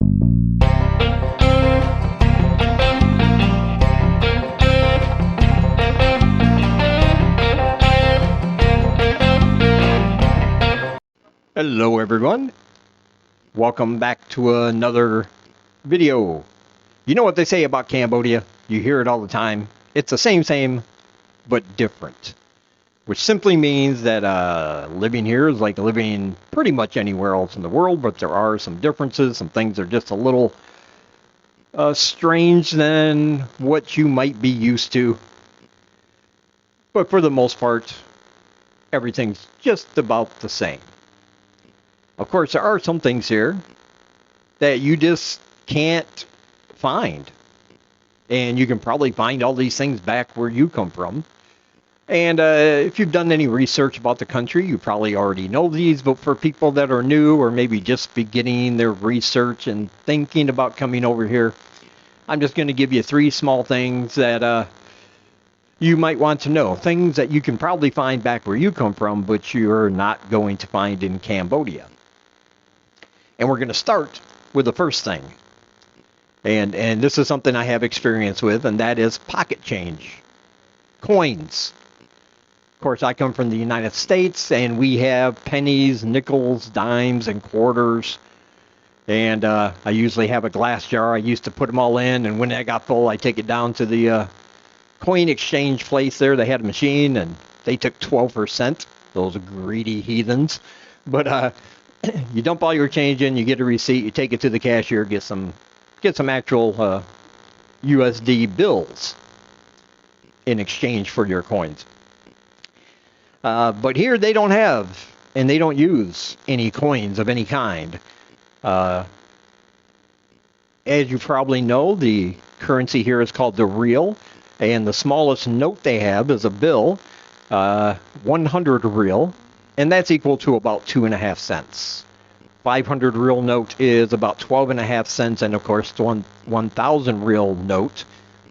Hello everyone, welcome back to another video. You know what they say about Cambodia? You hear it all the time. It's the same, but different. Which simply means that living here is like living pretty much anywhere else in the world, but there are some differences. Some things are just a little strange than what you might be used to. But for the most part, everything's just about the same. Of course, there are some things here that you just can't find. And you can probably find all these things back where you come from. And if you've done any research about the country, you probably already know these. But for people that are new or maybe just beginning their research and thinking about coming over here, I'm just going to give you 3 small things that you might want to know. Things that you can probably find back where you come from, but you're not going to find in Cambodia. And we're going to start with the first thing. And this is something I have experience with, and that is pocket change. Coins. Of course, I come from the United States, and we have pennies, nickels, dimes, and quarters. And I usually have a glass jar. I used to put them all in, and when that got full, I take it down to the coin exchange place there. They had a machine, and they took 12%. Those greedy heathens. But you dump all your change in, you get a receipt, you take it to the cashier, get some actual USD bills in exchange for your coins. But here they don't have, and they don't use any coins of any kind. As you probably know, the currency here is called the real, and the smallest note they have is a bill, 100 real. And that's equal to about 2.5 cents. 500 real note is about 12.5 cents, and of course, the 1,000 real note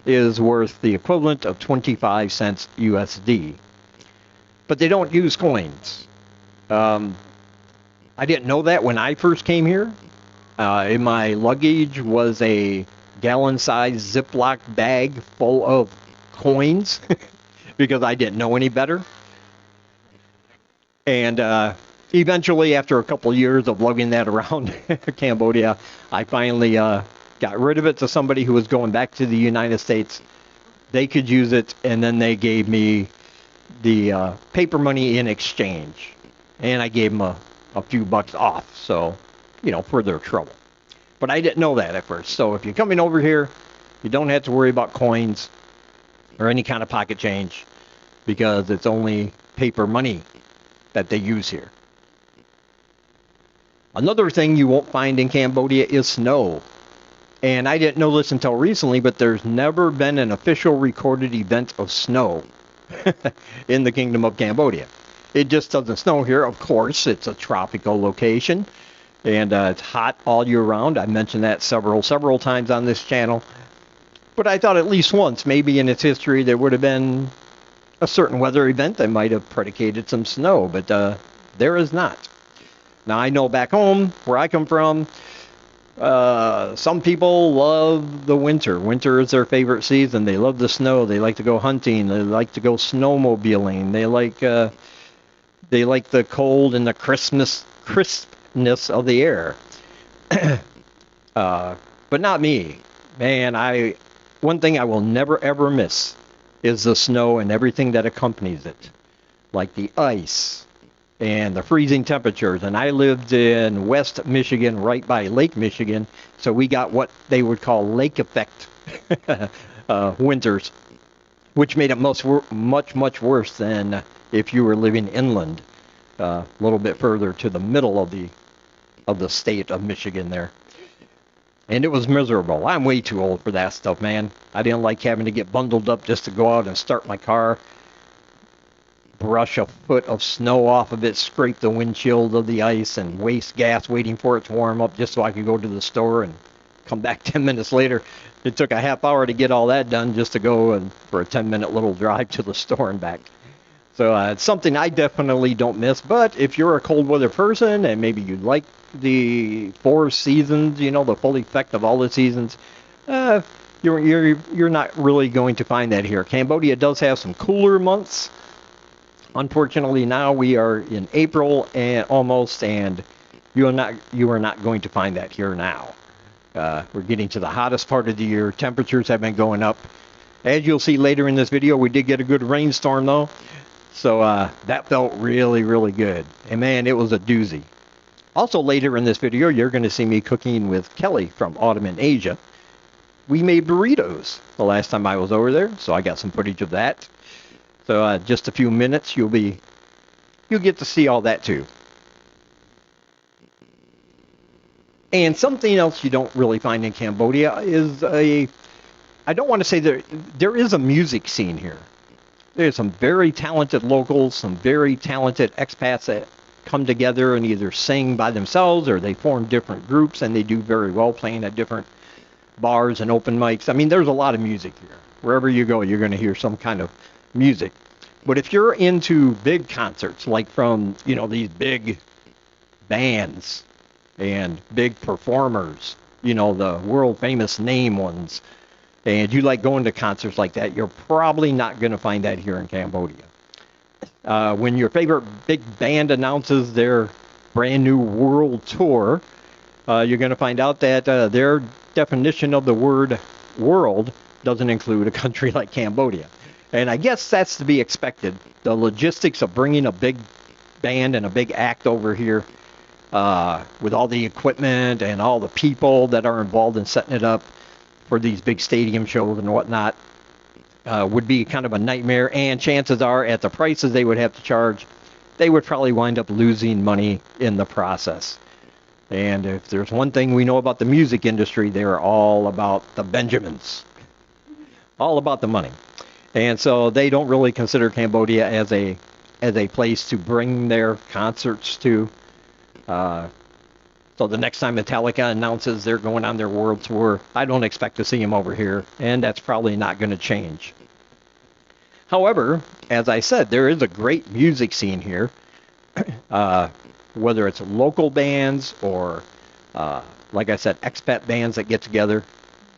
is worth the equivalent of 25 cents USD. But they don't use coins. I didn't know that when I first came here. In my luggage was a gallon-sized Ziploc bag full of coins because I didn't know any better. And eventually, after a couple of years of lugging that around Cambodia, I finally got rid of it to somebody who was going back to the United States. They could use it, and then they gave me the paper money in exchange. And I gave them a few bucks off, so, for their trouble. But I didn't know that at first. So if you're coming over here, you don't have to worry about coins or any kind of pocket change because it's only paper money that they use here. Another thing you won't find in Cambodia is snow. And I didn't know this until recently, but there's never been an official recorded event of snow in the Kingdom of Cambodia. It just doesn't snow here. Of course, it's a tropical location, and it's hot all year round. I mentioned that several times on this channel. But I thought at least once, maybe in its history, there would have been a certain weather event that might have predicated some snow, but there is not. Now, I know back home, where I come from, some people love the winter. Winter is their favorite season. They love the snow. They like to go hunting. They like to go snowmobiling. They like the cold and the crispness of the air. But not me. Man, one thing I will never ever miss is the snow and everything that accompanies it, like the ice and the freezing temperatures. And I lived in West Michigan, right by Lake Michigan, so we got what they would call lake effect winters, which made it much worse than if you were living inland, a little bit further to the middle of the state of Michigan there. And it was miserable. I'm way too old for that stuff, man. I didn't like having to get bundled up just to go out and start my car, brush a foot of snow off of it, scrape the windshield of the ice, and waste gas waiting for it to warm up just so I could go to the store and come back 10 minutes later. It took a half hour to get all that done just to go and for a 10-minute little drive to the store and back. So it's something I definitely don't miss. But if you're a cold weather person and maybe you like the 4 seasons, you know, the full effect of all the seasons, uh, you're not really going to find that here. Cambodia does have some cooler months. Unfortunately, now we are in April and almost, and you are not going to find that here now. We're getting to the hottest part of the year. Temperatures have been going up. As you'll see later in this video, we did get a good rainstorm though. So that felt really, really good. And man, it was a doozy. Also later in this video, you're going to see me cooking with Kelly from Autumn in Asia. We made burritos the last time I was over there, so I got some footage of that. So just a few minutes, you'll get to see all that too. And something else you don't really find in Cambodia is I don't want to say there is a music scene here. There's some very talented locals, some very talented expats that come together and either sing by themselves or they form different groups, and they do very well playing at different bars and open mics. I mean, there's a lot of music here. Wherever you go, you're going to hear some kind of music. But if you're into big concerts, like from, you know, these big bands and big performers, you know, the world famous name ones, and you like going to concerts like that, you're probably not going to find that here in Cambodia. When your favorite big band announces their brand new world tour, you're going to find out that their definition of the word world doesn't include a country like Cambodia. And I guess that's to be expected. The logistics of bringing a big band and a big act over here with all the equipment and all the people that are involved in setting it up for these big stadium shows and whatnot would be kind of a nightmare. And chances are, at the prices they would have to charge, they would probably wind up losing money in the process. And if there's one thing we know about the music industry, they're all about the Benjamins. All about the money. And so they don't really consider Cambodia as a place to bring their concerts to. So the next time Metallica announces they're going on their world tour, I don't expect to see them over here, and that's probably not going to change. However, as I said, there is a great music scene here. Whether it's local bands or, like I said, expat bands that get together.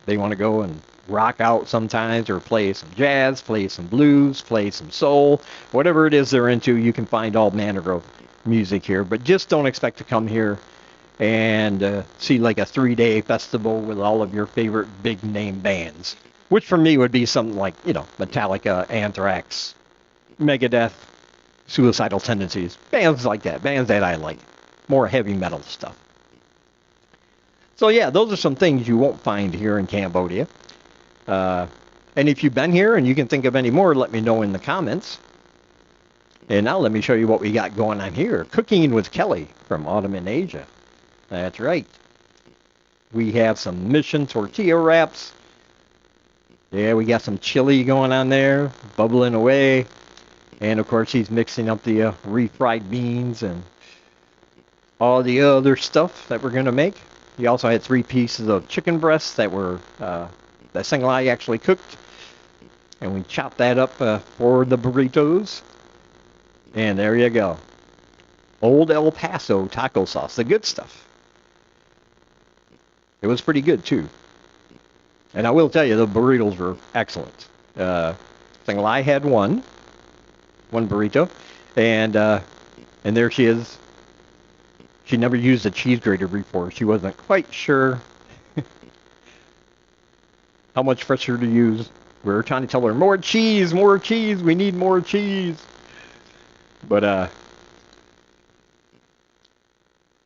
They want to go and rock out sometimes, or play some jazz, play some blues, play some soul. Whatever it is they're into, you can find all manner of music here. But just don't expect to come here and see like a 3-day festival with all of your favorite big name bands. Which for me would be something like, you know, Metallica, Anthrax, Megadeth, Suicidal Tendencies. Bands like that. Bands that I like. More heavy metal stuff. So yeah, those are some things you won't find here in Cambodia. And if you've been here and you can think of any more, let me know in the comments. And now let me show you what we got going on here. Cooking with Kelly from Autumn in Asia. That's right. We have some Mission tortilla wraps. Yeah, we got some chili going on there, bubbling away. And of course, he's mixing up the refried beans and all the other stuff that we're going to make. He also had 3 pieces of chicken breasts that were that Singlai actually cooked, and we chopped that up for the burritos. And there you go. Old El Paso taco sauce, the good stuff. It was pretty good too. And I will tell you, the burritos were excellent. Singlai had one burrito, and there she is. She never used a cheese grater before. She wasn't quite sure how much fresher to use. We were trying to tell her, more cheese, we need more cheese. But,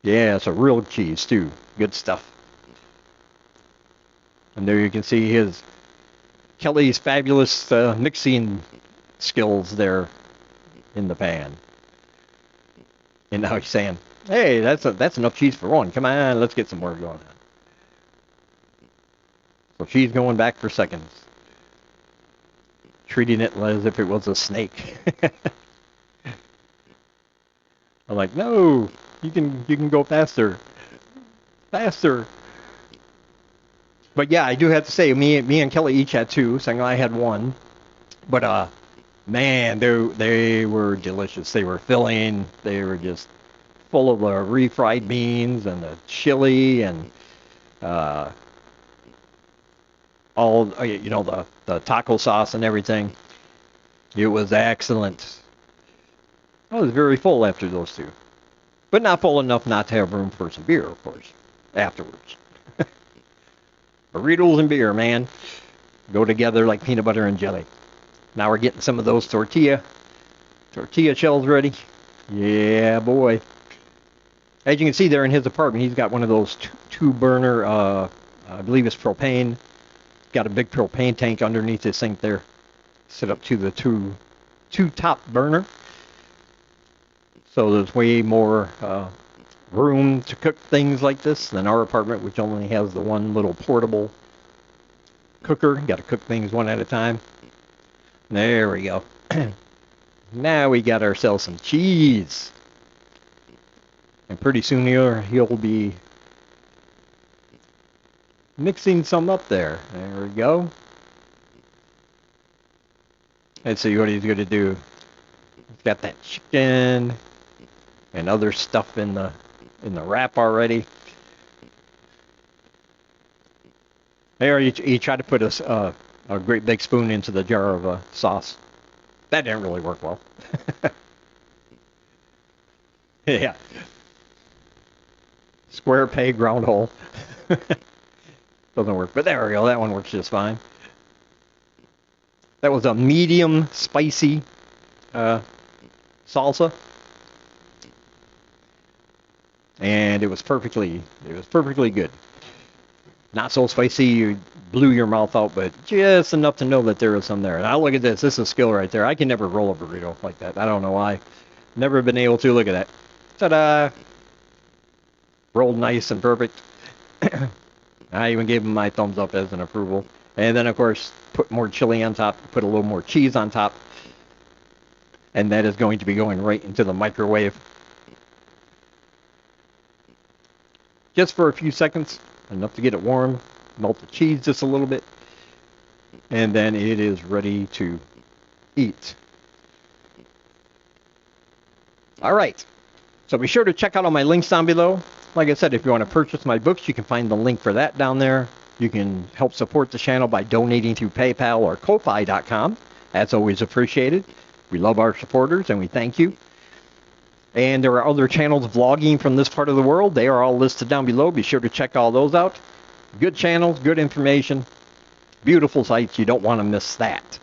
yeah, it's a real cheese, too. Good stuff. And there you can see Kelly's fabulous mixing skills there in the pan. And now he's saying, hey, that's enough cheese for one. Come on, let's get some more going on. So she's going back for seconds. Treating it as if it was a snake. I'm like, no, you can go faster. Faster. But yeah, I do have to say, me and Kelly each had 2. Singlai had 1. But Man, they were delicious. They were filling. They were just full of the refried beans and the chili and uh, all the taco sauce and everything. It was excellent. I was very full after those two, but not full enough not to have room for some beer, of course, afterwards. Burritos and beer, man, go together like peanut butter and jelly. Now we're getting some of those tortilla shells ready. Yeah, boy. As you can see there in his apartment, he's got one of those two burner, I believe it's propane. Got a big propane tank underneath his sink there, set up to the two top burner. So there's way more room to cook things like this than our apartment, which only has the one little portable cooker. Got to cook things one at a time. There we go. Now we got ourselves some cheese. And pretty soon he'll be mixing some up there. There we go. Let's see what he's going to do. He's got that chicken and other stuff in the wrap already. There, he tried to put a great big spoon into the jar of sauce. That didn't really work well. Yeah. Square peg, round hole. Doesn't work, but there we go. That one works just fine. That was a medium spicy salsa, and it was perfectly good. Not so spicy you blew your mouth out, but just enough to know that there was some there. Now look at this. This is skill right there. I can never roll a burrito like that. I don't know why. Never been able to. Look at that. Ta-da! Rolled nice and perfect. I even gave him my thumbs up as an approval. And then, of course, put more chili on top, put a little more cheese on top. And that is going to be going right into the microwave. Just for a few seconds, enough to get it warm. Melt the cheese just a little bit. And then it is ready to eat. All right. So be sure to check out all my links down below. Like I said, if you want to purchase my books, you can find the link for that down there. You can help support the channel by donating through PayPal or Ko-Fi.com. That's always appreciated. We love our supporters and we thank you. And there are other channels vlogging from this part of the world. They are all listed down below. Be sure to check all those out. Good channels, good information, beautiful sites. You don't want to miss that.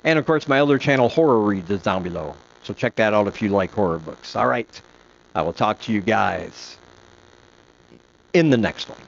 And of course, my other channel, Horror Reads, is down below. So check that out if you like horror books. All right. I will talk to you guys in the next one.